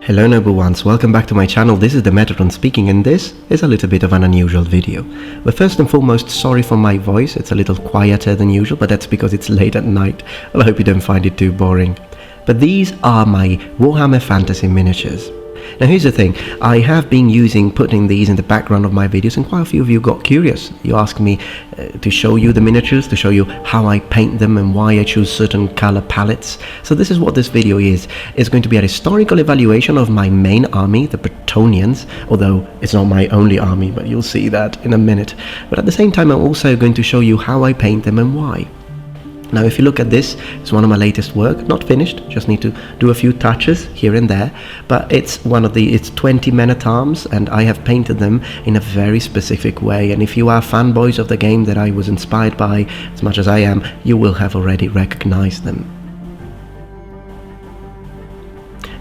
Hello noble ones, welcome back to my channel. This is the Metatron speaking, and this is a little bit of an unusual video. But first and foremost, sorry for my voice, it's a little quieter than usual, but that's because it's late at night. I hope you don't find it too boring. But these are my Warhammer Fantasy miniatures. Now here's the thing, I have been putting these in the background of my videos, and quite a few of you got curious. You asked me to show you the miniatures, to show you how I paint them and why I choose certain color palettes. So this is what this video is. It's going to be a historical evaluation of my main army, the Bretonnians, although it's not my only army, but you'll see that in a minute. But at the same time, I'm also going to show you how I paint them and why. Now if you look at this, it's one of my latest work, not finished, just need to do a few touches here and there, but it's 20 men-at-arms, and I have painted them in a very specific way, and if you are fanboys of the game that I was inspired by as much as I am, you will have already recognized them.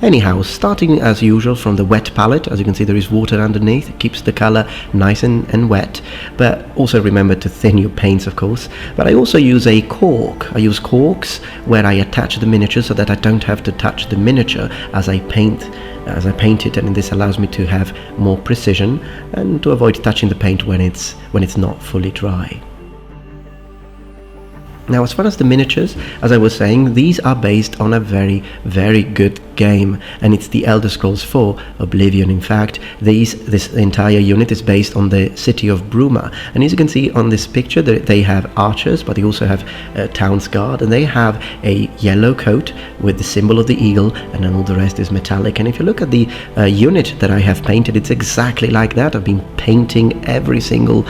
Anyhow, starting as usual from the wet palette, as you can see there is water underneath, it keeps the color nice and wet, but also remember to thin your paints of course. But I also use a cork. I use corks where I attach the miniature so that I don't have to touch the miniature as I paint it, and this allows me to have more precision and to avoid touching the paint when it's not fully dry. Now as far as the miniatures, as I was saying, these are based on a very, very good game, and it's the Elder Scrolls 4 Oblivion. In fact, this entire unit is based on the city of Bruma, and as you can see on this picture, they have archers, but they also have Town's Guard, and they have a yellow coat with the symbol of the eagle, and then all the rest is metallic. And if you look at the unit that I have painted, it's exactly like that. I've been painting every single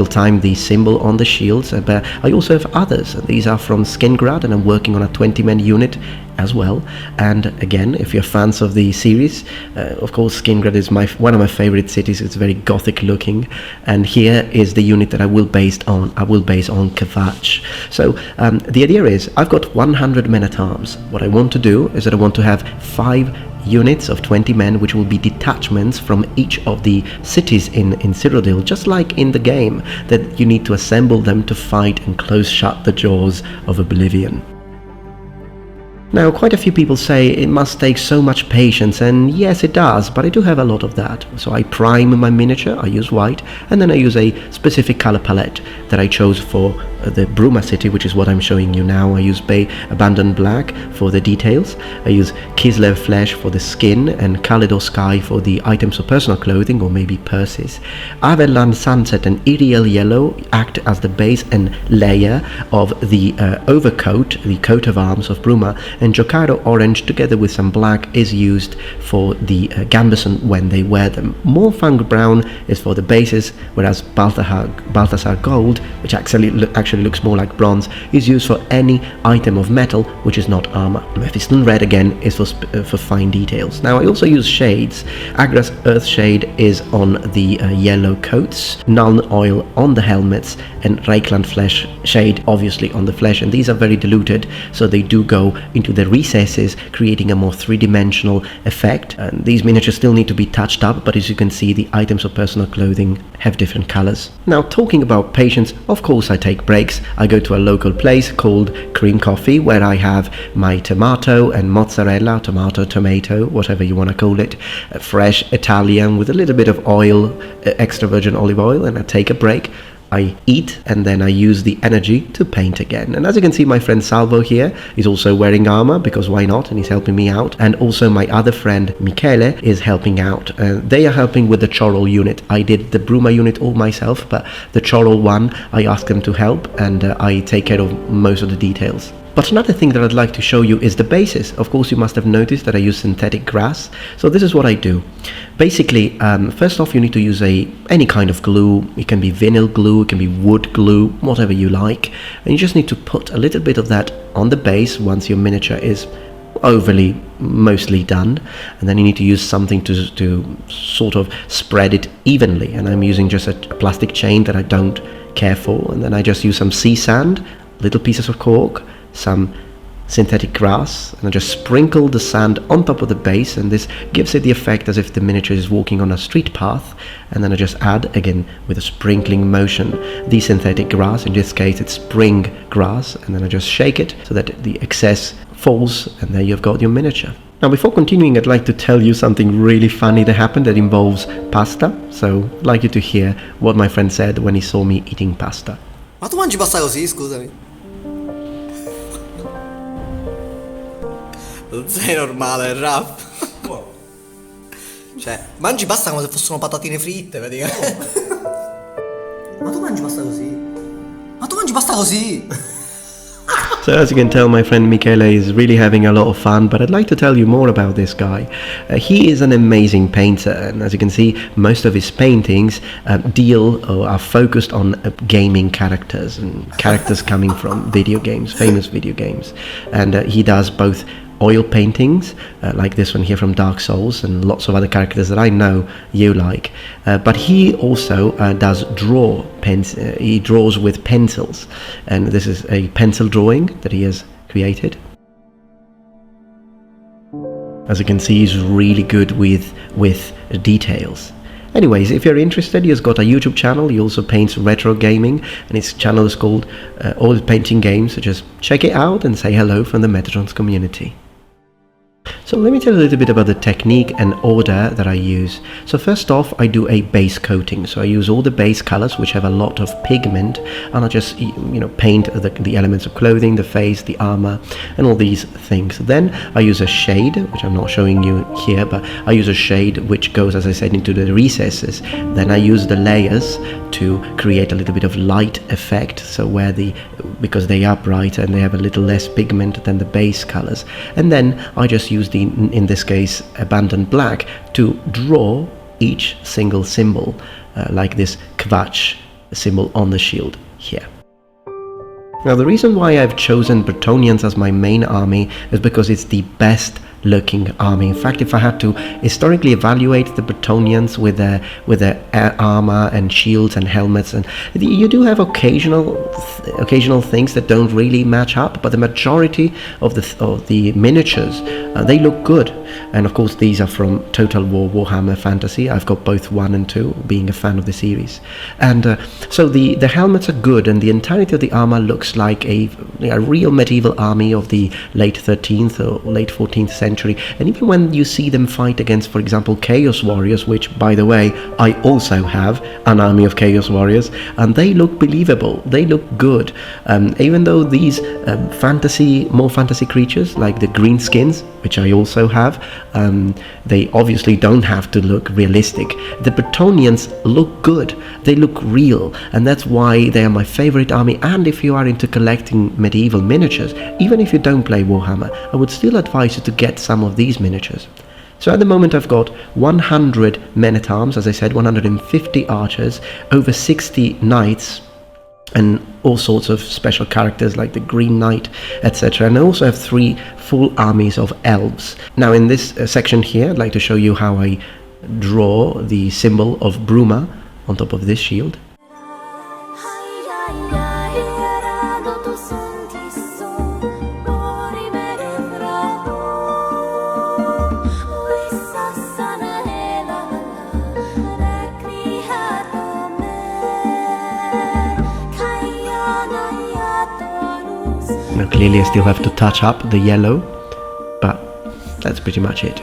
time the symbol on the shields, but I also have others. These are from Skingrad, and I'm working on a 20-man unit as well. And again, if you're fans of the series, of course Skingrad is one of my favorite cities. It's very gothic looking, and here is the unit that I will base on Kvatch. So the idea is I've got 100 men-at-arms. What I want to do is that I want to have 5 units of 20 men, which will be detachments from each of the cities in Cyrodiil, just like in the game, that you need to assemble them to fight and close shut the jaws of Oblivion. Now, quite a few people say it must take so much patience, and yes it does, but I do have a lot of that. So I prime my miniature, I use white, and then I use a specific color palette that I chose for the Bruma city, which is what I'm showing you now. I use Abandoned Black for the details, I use Kislev Flesh for the skin, and Kaledor Sky for the items of personal clothing or maybe purses. Averland Sunset and Iriel Yellow act as the base and layer of the overcoat, the coat of arms of Bruma, and Jokaro Orange together with some black is used for the Gambeson when they wear them. Moorfang Brown is for the bases, whereas Balthasar Gold, which actually looks more like bronze, is used for any item of metal which is not armor. Mephiston Red again is for fine details. Now I also use shades. Agras Earth Shade is on the yellow coats, Nuln Oil on the helmets, and Reikland Flesh Shade obviously on the flesh, and these are very diluted, so they do go into the recesses, creating a more three-dimensional effect. And these miniatures still need to be touched up, but as you can see, the items of personal clothing have different colors. Now, talking about patience, of course I take breaks. I go to a local place called Cream Coffee, where I have my tomato and mozzarella, tomato, whatever you want to call it, fresh Italian with a little bit of oil, extra virgin olive oil, and I take a break. I eat, and then I use the energy to paint again. And as you can see, my friend Salvo here is also wearing armor, because why not, and he's helping me out. And also my other friend Michele is helping out. They are helping with the Chorrol unit. I did the Bruma unit all myself, but the Chorrol one I asked them to help, and I take care of most of the details. But another thing that I'd like to show you is the bases. Of course, you must have noticed that I use synthetic grass. So this is what I do. Basically, first off, you need to use any kind of glue. It can be vinyl glue, it can be wood glue, whatever you like. And you just need to put a little bit of that on the base once your miniature is mostly done, and then you need to use something to sort of spread it evenly. And I'm using just a plastic chain that I don't care for, and then I just use some sea sand, little pieces of cork, some synthetic grass, and I just sprinkle the sand on top of the base, and this gives it the effect as if the miniature is walking on a street path. And then I just add, again with a sprinkling motion, the synthetic grass. In this case it's spring grass, and then I just shake it so that the excess falls, and there you've got your miniature. Now, before continuing, I'd like to tell you something really funny that happened that involves pasta. So I'd like you to hear what my friend said when he saw me eating pasta. Ma tu mangi pasta così, scusami? Non sei normale, Raff. Cioè, mangi pasta come se fossero patatine fritte, praticamente. Ma tu mangi pasta così? Ma tu mangi pasta così? So as you can tell, my friend Michele is really having a lot of fun, but I'd like to tell you more about this guy. He is an amazing painter, and as you can see, most of his paintings deal or are focused on gaming characters and characters coming from video games, famous video games. And he does both oil paintings like this one here from Dark Souls, and lots of other characters that I know you like, but he also does he draws with pencils, and this is a pencil drawing that he has created. As you can see, he's really good with details. Anyways, if you're interested, he's got a YouTube channel. He also paints retro gaming, and his channel is called Oil Painting Games, so just check it out and say hello from the Metatrons community. So let me tell you a little bit about the technique and order that I use. So first off, I do a base coating. So I use all the base colors which have a lot of pigment, and I just paint the elements of clothing, the face, the armor, and all these things. Then I use a shade, which I'm not showing you here, but I use a shade which goes, as I said, into the recesses. Then I use the layers to create a little bit of light effect, so because they are brighter and they have a little less pigment than the base colors. And then I just use in this case, abandoned black, to draw each single symbol, like this Kvatch symbol on the shield here. Now, the reason why I've chosen Bretonnians as my main army is because it's the best looking army. In fact, if I had to historically evaluate the Bretonnians with their armor and shields and helmets, and you do have occasional things that don't really match up, but the majority of the miniatures, they look good. And of course, these are from Total War Warhammer Fantasy. I've got both 1 and 2, being a fan of the series. And so the helmets are good, and the entirety of the armor looks like a real medieval army of the late 13th or late 14th century. And even when you see them fight against, for example, Chaos Warriors, which, by the way, I also have an army of Chaos Warriors, and they look believable, they look good. Even though these more fantasy creatures, like the Greenskins, which I also have, they obviously don't have to look realistic. The Bretonnians look good, they look real, and that's why they are my favorite army. And if you are into collecting medieval miniatures, even if you don't play Warhammer, I would still advise you to get some of these miniatures. So at the moment I've got 100 men-at-arms, as I said, 150 archers, over 60 knights, and all sorts of special characters like the Green Knight, etc. And I also have 3 full armies of elves. Now in this section here, I'd like to show you how I draw the symbol of Bruma on top of this shield. Now clearly I still have to touch up the yellow, but that's pretty much it.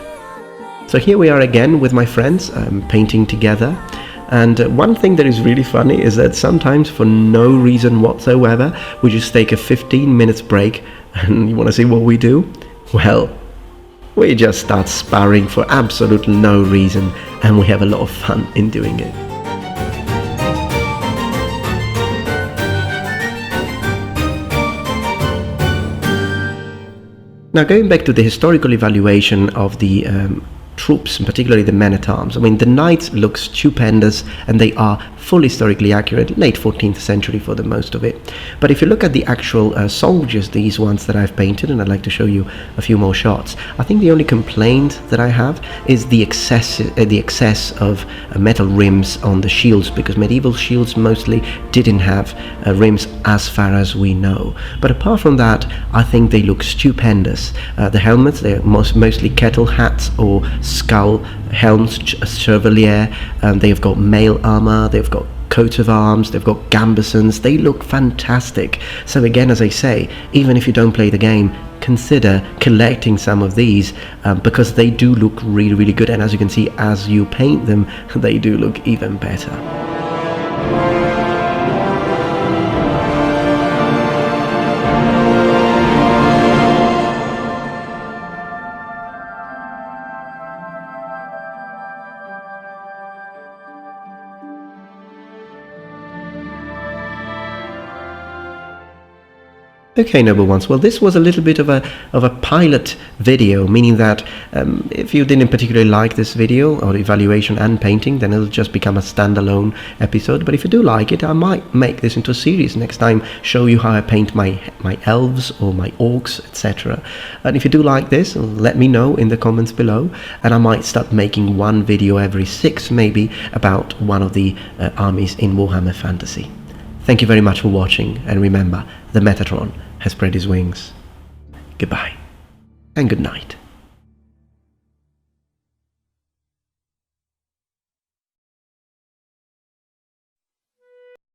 So here we are again with my friends, painting together. And one thing that is really funny is that sometimes, for no reason whatsoever, we just take a 15 minutes break. And you want to see what we do? Well, we just start sparring for absolutely no reason, and we have a lot of fun in doing it. Now, going back to the historical evaluation of the troops, and particularly the men-at-arms. I mean, the knights look stupendous, and they are full historically accurate, late 14th century for the most of it. But if you look at the actual soldiers, these ones that I've painted, and I'd like to show you a few more shots, I think the only complaint that I have is the excess of metal rims on the shields, because medieval shields mostly didn't have rims as far as we know. But apart from that, I think they look stupendous. The helmets, they're mostly kettle hats or skull helms, chevalier. They've got mail armor, they've got coats of arms, they've got gambesons. They look fantastic. So again, as I say, even if you don't play the game, consider collecting some of these because they do look really, really good. And as you can see, as you paint them, they do look even better. Okay, noble ones. Well, this was a little bit of a pilot video, meaning that if you didn't particularly like this video or evaluation and painting, then it'll just become a standalone episode. But if you do like it, I might make this into a series next time, show you how I paint my elves or my orcs, etc. And if you do like this, let me know in the comments below, and I might start making one video every 6 maybe about one of the armies in Warhammer Fantasy. Thank you very much for watching, and remember, the Metatron has spread his wings. Goodbye, and good night.